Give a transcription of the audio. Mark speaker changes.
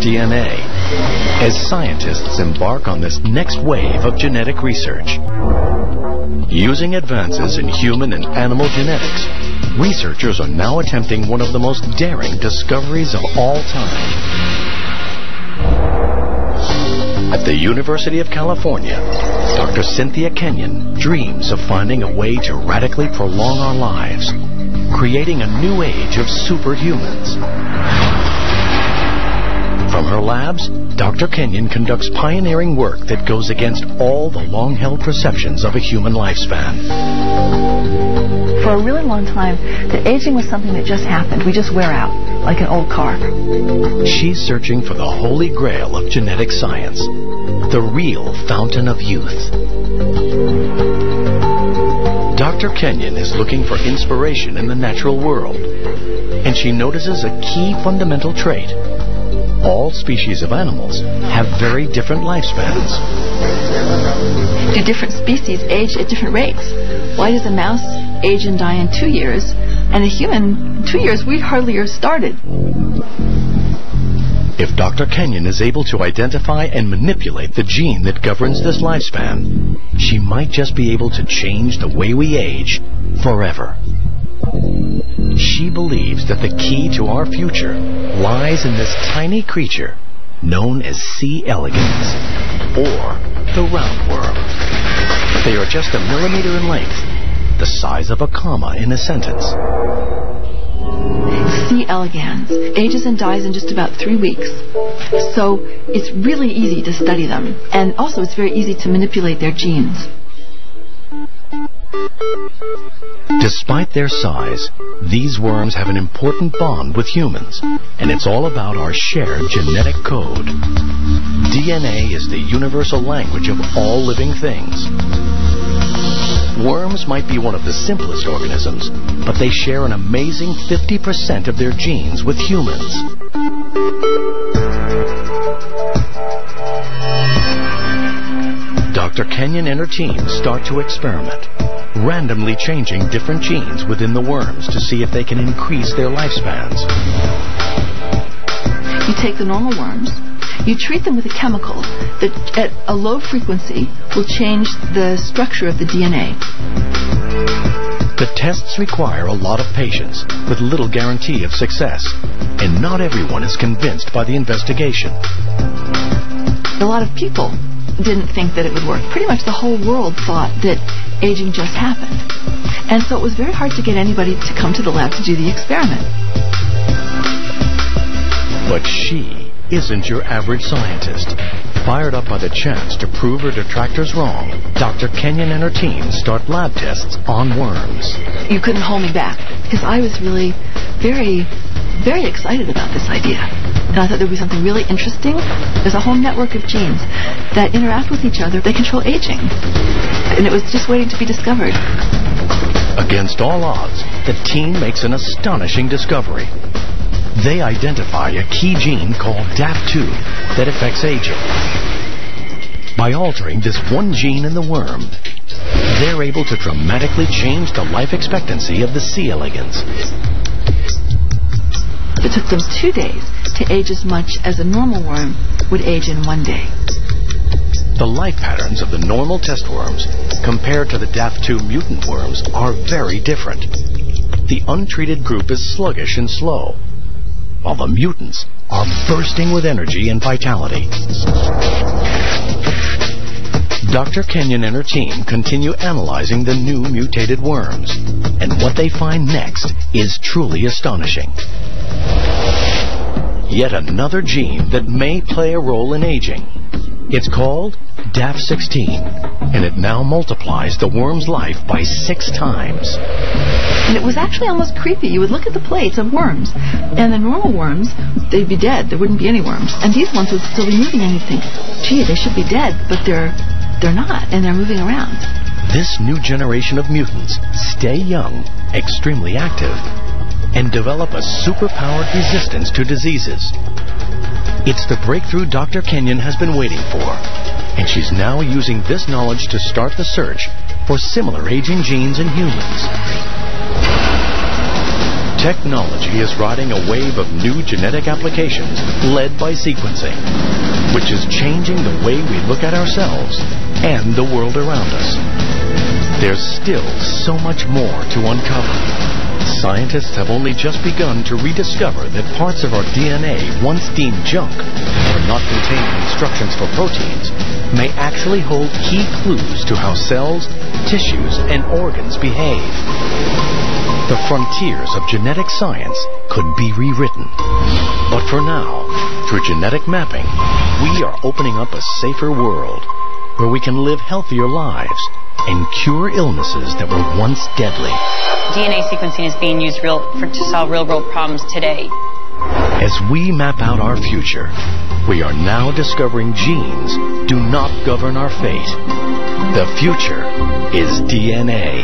Speaker 1: DNA as scientists embark on this next wave of genetic research. Using advances in human and animal genetics, researchers are now attempting one of the most daring discoveries of all time. At the University of California, Dr. Cynthia Kenyon dreams of finding a way to radically prolong our lives, creating a new age of superhumans. From her labs, Dr. Kenyon conducts pioneering work that goes against all the long-held perceptions of a human lifespan.
Speaker 2: For a really long time, that aging was something that just happened. We just wear out, like an old car.
Speaker 1: She's searching for the holy grail of genetic science, the real fountain of youth. Dr. Kenyon is looking for inspiration in the natural world, and she notices a key fundamental trait. All species of animals have very different lifespans.
Speaker 2: Do different species age at different rates? Why does a mouse age and die in 2 years, and a human, 2 years, we hardly are started?
Speaker 1: If Dr. Kenyon is able to identify and manipulate the gene that governs this lifespan, she might just be able to change the way we age forever. She believes that the key to our future lies in this tiny creature known as C. elegans, or the roundworm. They are just a millimeter in length, the size of a comma in a sentence.
Speaker 2: C. elegans ages and dies in just about 3 weeks. So it's really easy to study them, and also it's very easy to manipulate their genes.
Speaker 1: Despite their size, these worms have an important bond with humans, and it's all about our shared genetic code. DNA is the universal language of all living things. Worms might be one of the simplest organisms, but they share an amazing 50% of their genes with humans. Dr. Kenyon and her team start to experiment, randomly changing different genes within the worms to see if they can increase their lifespans.
Speaker 2: You take the normal worms, you treat them with a chemical that at a low frequency will change the structure of the DNA.
Speaker 1: The tests require a lot of patience, with little guarantee of success, and not everyone is convinced by the investigation.
Speaker 2: A lot of people didn't think that it would work. Pretty much the whole world thought that aging just happened. And so it was very hard to get anybody to come to the lab to do the experiment.
Speaker 1: But she isn't your average scientist. Fired up by the chance to prove her detractors wrong, Dr. Kenyon and her team start lab tests on worms.
Speaker 2: You couldn't hold me back, because I was really very, very excited about this idea. And I thought there would be something really interesting. There's a whole network of genes that interact with each other. They control aging. And it was just waiting to be discovered.
Speaker 1: Against all odds, the team makes an astonishing discovery. They identify a key gene called DAF2 that affects aging. By altering this one gene in the worm, they're able to dramatically change the life expectancy of the C. elegans.
Speaker 2: It took them 2 days to age as much as a normal worm would age in 1 day.
Speaker 1: The life patterns of the normal test worms compared to the DAF2 mutant worms are very different. The untreated group is sluggish and slow, while the mutants are bursting with energy and vitality. Dr. Kenyon and her team continue analyzing the new mutated worms, and what they find next is truly astonishing. Yet another gene that may play a role in aging. It's called DAF16, and it now multiplies the worm's life by 6 times.
Speaker 2: And it was actually almost creepy. You would look at the plates of worms, and the normal worms, they'd be dead. There wouldn't be any worms. And these ones would still be moving, and you'd think, gee, they should be dead, but they're not, and they're moving around.
Speaker 1: This new generation of mutants stay young, extremely active, and develop a superpowered resistance to diseases. It's the breakthrough Dr. Kenyon has been waiting for, and she's now using this knowledge to start the search for similar aging genes in humans. Technology is riding a wave of new genetic applications led by sequencing, which is changing the way we look at ourselves and the world around us. There's still so much more to uncover. Scientists have only just begun to rediscover that parts of our DNA once deemed junk, or not containing instructions for proteins, may actually hold key clues to how cells, tissues, and organs behave. The frontiers of genetic science could be rewritten. But for now, through genetic mapping, we are opening up a safer world where we can live healthier lives and cure illnesses that were once deadly.
Speaker 3: DNA sequencing is being used to solve real-world problems today.
Speaker 1: As we map out our future, we are now discovering genes do not govern our fate. The future is DNA.